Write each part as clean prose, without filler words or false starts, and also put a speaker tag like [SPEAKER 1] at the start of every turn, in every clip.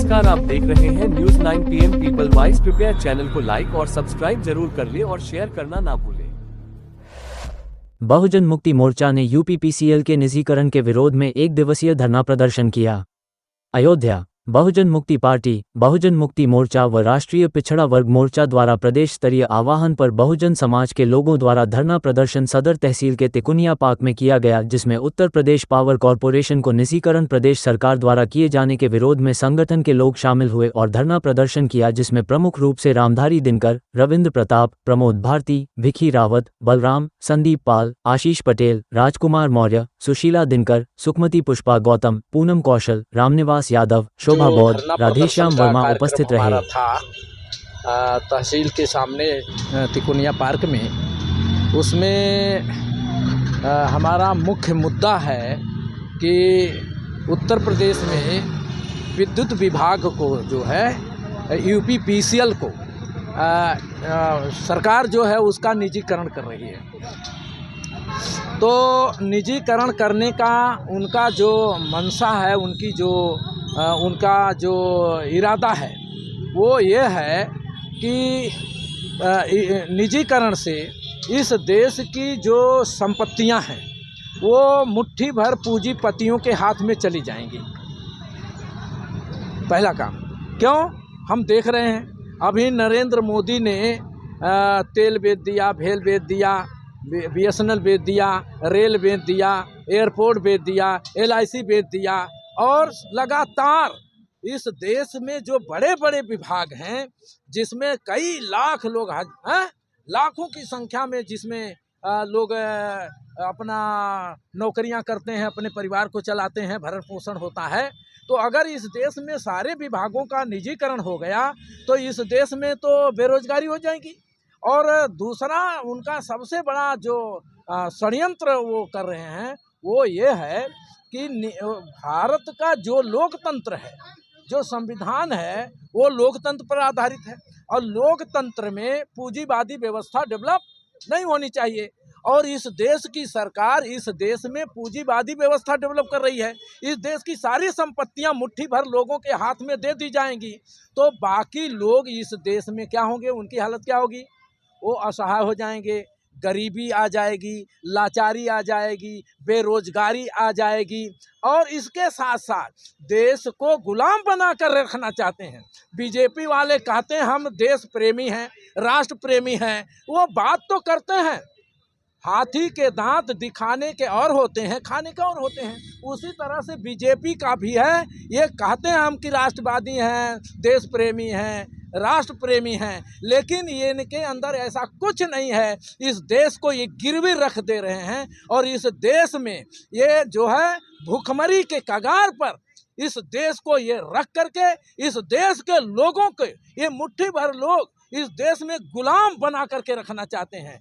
[SPEAKER 1] नमस्कार, आप देख रहे हैं न्यूज 9 PM पीपल वॉइस। कृपया चैनल को लाइक और सब्सक्राइब जरूर कर ले और शेयर करना ना भूलें।
[SPEAKER 2] बहुजन मुक्ति मोर्चा ने यूपीपीसीएल के निजीकरण के विरोध में 1 दिवसीय धरना प्रदर्शन किया। अयोध्या। बहुजन मुक्ति पार्टी, बहुजन मुक्ति मोर्चा व राष्ट्रीय पिछड़ा वर्ग मोर्चा द्वारा प्रदेश स्तरीय आह्वान पर बहुजन समाज के लोगों द्वारा धरना प्रदर्शन सदर तहसील के तिकुनिया पार्क में किया गया, जिसमें उत्तर प्रदेश पावर कॉरपोरेशन को निजीकरण प्रदेश सरकार द्वारा किए जाने के विरोध में संगठन के लोग शामिल हुए और धरना प्रदर्शन किया, जिसमें प्रमुख रूप से रामधारी दिनकर, रविंद्र प्रताप, प्रमोद भारती, भिखी रावत, बलराम, संदीप पाल, आशीष पटेल, राजकुमार मौर्य, सुशीला दिनकर, सुखमती पुष्पा गौतम, पूनम कौशल, रामनिवास यादव, शोभा बौद्ध, राधेश्याम वर्मा उपस्थित रहे।
[SPEAKER 3] तहसील के सामने तिकुनिया पार्क में, उसमें हमारा मुख्य मुद्दा है कि उत्तर प्रदेश में विद्युत विभाग को जो है यूपीपीसीएल को सरकार जो है उसका निजीकरण कर रही है। तो निजीकरण करने का उनका जो मंशा है, उनका जो इरादा है वो ये है कि निजीकरण से इस देश की जो संपत्तियां हैं वो मुट्ठी भर पूंजीपतियों के हाथ में चली जाएंगी। पहला काम क्यों हम देख रहे हैं, अभी नरेंद्र मोदी ने तेल बेच दिया, भेल बेच दिया, BSNL बेच दिया, रेल बेच दिया, एयरपोर्ट बेच दिया, LIC बेच दिया, और लगातार इस देश में जो बड़े बड़े विभाग हैं जिसमें कई लाख लोग हैं, लाखों की संख्या में जिसमें लोग अपना नौकरियां करते हैं, अपने परिवार को चलाते हैं, भरण पोषण होता है। तो अगर इस देश में सारे विभागों का निजीकरण हो गया तो इस देश में तो बेरोजगारी हो जाएगी। और दूसरा उनका सबसे बड़ा जो षड्यंत्र वो कर रहे हैं वो ये है कि भारत का जो लोकतंत्र है, जो संविधान है, वो लोकतंत्र पर आधारित है और लोकतंत्र में पूंजीवादी व्यवस्था डेवलप नहीं होनी चाहिए। और इस देश की सरकार इस देश में पूंजीवादी व्यवस्था डेवलप कर रही है। इस देश की सारी संपत्तियां मुट्ठी भर लोगों के हाथ में दे दी जाएंगी तो बाकी लोग इस देश में क्या होंगे, उनकी हालत क्या होगी? वो असहाय हो जाएंगे, गरीबी आ जाएगी, लाचारी आ जाएगी, बेरोजगारी आ जाएगी, और इसके साथ साथ देश को गुलाम बना कर रखना चाहते हैं। बीजेपी वाले कहते हैं हम देश प्रेमी हैं, राष्ट्र प्रेमी हैं, वो बात तो करते हैं, हाथी के दांत दिखाने के और होते हैं, खाने के और होते हैं। उसी तरह से बीजेपी का भी है, ये कहते हैं हम कि राष्ट्रवादी हैं, देश प्रेमी हैं, राष्ट्र प्रेमी हैं, लेकिन ये इनके अंदर ऐसा कुछ नहीं है। इस देश को ये गिरवी रख दे रहे हैं और इस देश में ये जो है भूखमरी के कगार पर इस देश को ये रख करके इस देश के लोगों के, ये मुट्ठी भर लोग इस देश में गुलाम बना करके रखना चाहते हैं।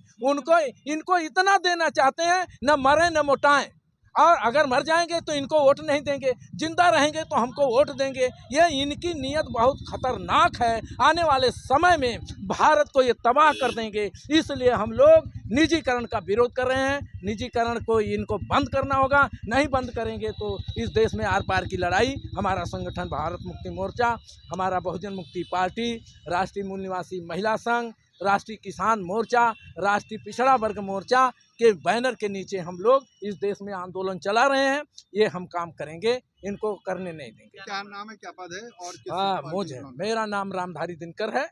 [SPEAKER 3] इनको इतना देना चाहते हैं, न मरे न मोटाएं, और अगर मर जाएंगे तो इनको वोट नहीं देंगे, जिंदा रहेंगे तो हमको वोट देंगे। ये इनकी नीयत बहुत खतरनाक है, आने वाले समय में भारत को ये तबाह कर देंगे। इसलिए हम लोग निजीकरण का विरोध कर रहे हैं। निजीकरण को इनको बंद करना होगा, नहीं बंद करेंगे तो इस देश में आर पार की लड़ाई। हमारा संगठन भारत मुक्ति मोर्चा, हमारा बहुजन मुक्ति पार्टी, राष्ट्रीय मूल निवासी महिला संघ, राष्ट्रीय किसान मोर्चा, राष्ट्रीय पिछड़ा वर्ग मोर्चा के बैनर के नीचे हम लोग इस देश में आंदोलन चला रहे हैं। ये हम काम करेंगे, इनको करने नहीं देंगे।
[SPEAKER 4] क्या नाम है, क्या पद है और
[SPEAKER 3] मुझे मेरा नाम रामधारी दिनकर है,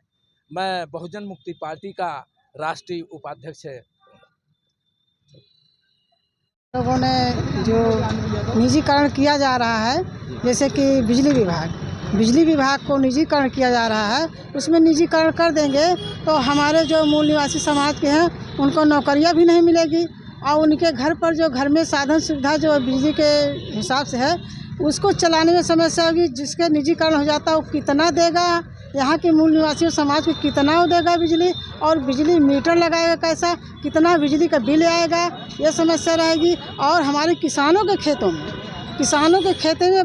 [SPEAKER 3] मैं बहुजन मुक्ति पार्टी का राष्ट्रीय उपाध्यक्ष है।
[SPEAKER 5] लोगों ने जो निजीकरण किया जा रहा है, जैसे कि बिजली विभाग को निजीकरण किया जा रहा है, उसमें निजीकरण कर देंगे तो हमारे जो मूल निवासी समाज के हैं उनको नौकरियां भी नहीं मिलेगी और उनके घर पर जो घर में साधन सुविधा जो बिजली के हिसाब से है उसको चलाने में समस्या होगी। जिसके निजीकरण हो जाता है वो कितना देगा, यहाँ के मूल निवासी समाज को कितना वो देगा बिजली, और बिजली मीटर लगाएगा कैसा, कितना बिजली का बिल आएगा, ये समस्या रहेगी। और हमारे किसानों के खेतों में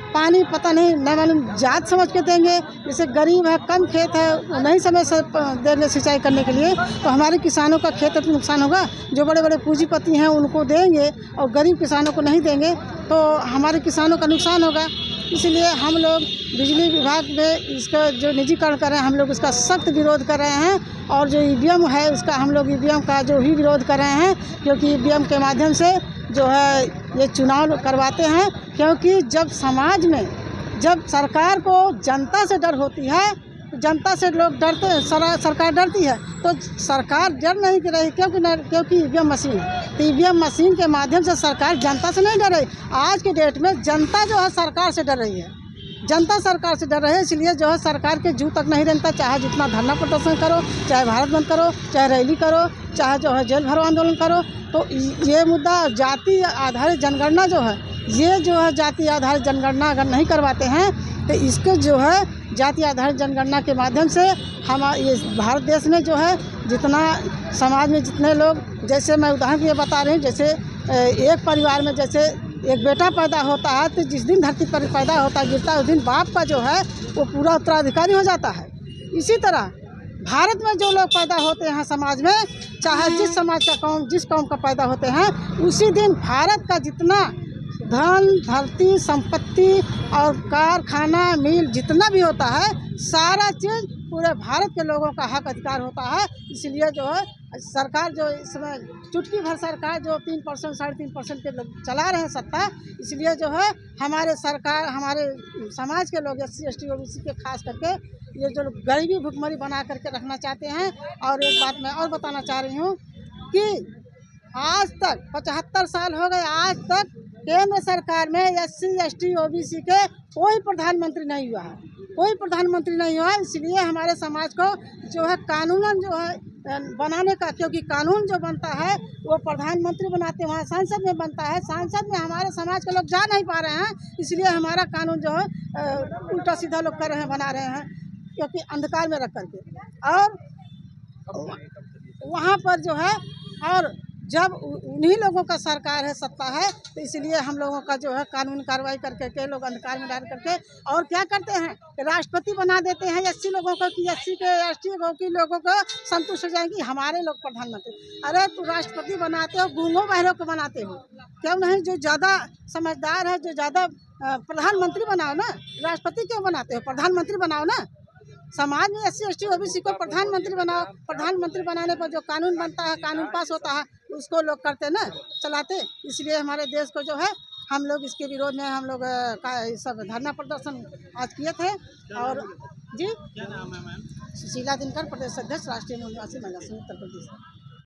[SPEAKER 5] पानी पता नहीं न मालूम जात समझ के देंगे, जैसे गरीब है, कम खेत है, नहीं समय से देंगे सिंचाई करने के लिए, तो हमारे किसानों का खेत तो नुकसान होगा। जो बड़े बड़े पूंजीपति हैं उनको देंगे और गरीब किसानों को नहीं देंगे तो हमारे किसानों का नुकसान होगा। इसलिए हम लोग बिजली विभाग में इसका जो निजीकरण कर रहे हैं, हम लोग उसका सख्त विरोध कर रहे हैं। और जो ईवीएम है उसका हम लोग ईवीएम का जो भी विरोध कर रहे हैं, क्योंकि ईवीएम के माध्यम से जो है ये चुनाव करवाते हैं। क्योंकि जब समाज में जब सरकार को जनता से डर होती है, जनता से लोग डरते हैं, सरकार डरती है, तो सरकार डर नहीं कर रही, क्योंकि ईवीएम मशीन है। तो ईवीएम मशीन के माध्यम से सरकार जनता से नहीं डर रही। आज के डेट में जनता जो है सरकार से डर रही है, जनता सरकार से डर रही है। इसलिए जो है सरकार के जू तक नहीं रहता, चाहे जितना धरना प्रदर्शन करो, चाहे भारत बंद करो, चाहे रैली करो, चाहे जो है जेल भरो आंदोलन करो। तो ये मुद्दा जाति आधारित जनगणना जो है, ये जो है जाति आधारित जनगणना अगर नहीं करवाते हैं तो इसको जो है जाति आधारित जनगणना के माध्यम से हम ये भारत देश में जो है जितना समाज में जितने लोग, जैसे मैं उदाहरण के लिए बता रही हूँ, जैसे एक परिवार में जैसे एक बेटा पैदा होता है तो जिस दिन धरती पर पैदा होता है गिरता है, उस दिन बाप का जो है वो पूरा उत्तराधिकारी हो जाता है। इसी तरह भारत में जो लोग पैदा होते हैं समाज में, चाहे जिस समाज का कौम जिस कौम का पैदा होते हैं, उसी दिन भारत का जितना धन धरती संपत्ति और कारखाना मिल जितना भी होता है, सारा चीज़ पूरे भारत के लोगों का हक अधिकार होता है। इसलिए जो है सरकार जो इसमें चुटकी भर सरकार जो 3% 3.5% के लोग चला रहे हैं सत्ता, इसलिए जो है हमारे सरकार हमारे समाज के लोग SC ST OBC के खास करके ये जो गरीबी भुखमरी बना करके रखना चाहते हैं। और एक बात मैं और बताना चाह रही हूँ कि आज तक 75 साल हो गए, आज तक केंद्र सरकार में SC ST OBC के कोई प्रधानमंत्री नहीं हुआ है, कोई प्रधानमंत्री नहीं हुआ है। इसलिए हमारे समाज को जो है कानूनन जो है बनाने का, क्योंकि कानून जो बनता है वो प्रधानमंत्री बनाते हैं, वहाँ संसद में बनता है। संसद में हमारे समाज के लोग जा नहीं पा रहे हैं, इसलिए हमारा कानून जो है उल्टा सीधा लोग कर रहे हैं, बना रहे हैं, क्योंकि अंधकार में रख करके। और वहाँ पर जो है, और जब उन्हीं लोगों का सरकार है, सत्ता है, तो इसलिए हम लोगों का जो है कानून कार्रवाई करके के लोग अंधकार में डाल करके और क्या करते हैं कि राष्ट्रपति बना देते हैं SC लोगों को, कि SC के ST के लोगों को संतुष्ट हो जाएंगी हमारे लोग प्रधानमंत्री। अरे तू राष्ट्रपति बनाते हो, गूंगों बहरों को बनाते हो, क्यों नहीं? जो ज़्यादा समझदार है, जो ज़्यादा प्रधानमंत्री बनाओ ना, राष्ट्रपति क्यों बनाते हो? प्रधानमंत्री बनाओ ना। समाज में SC ST OBC को प्रधानमंत्री बनाओ। प्रधानमंत्री बनाने पर जो कानून बनता है, कानून पास होता है, उसको लोग करते ना, चलाते। इसलिए हमारे देश को जो है हम लोग इसके विरोध में हम लोग का सब धरना प्रदर्शन आज किए थे। और जी,
[SPEAKER 4] क्या नाम है मैम?
[SPEAKER 5] सुशीला दिनकर, प्रदेश अध्यक्ष, राष्ट्रीय मूल निवासी महिला संघ उत्तर प्रदेश।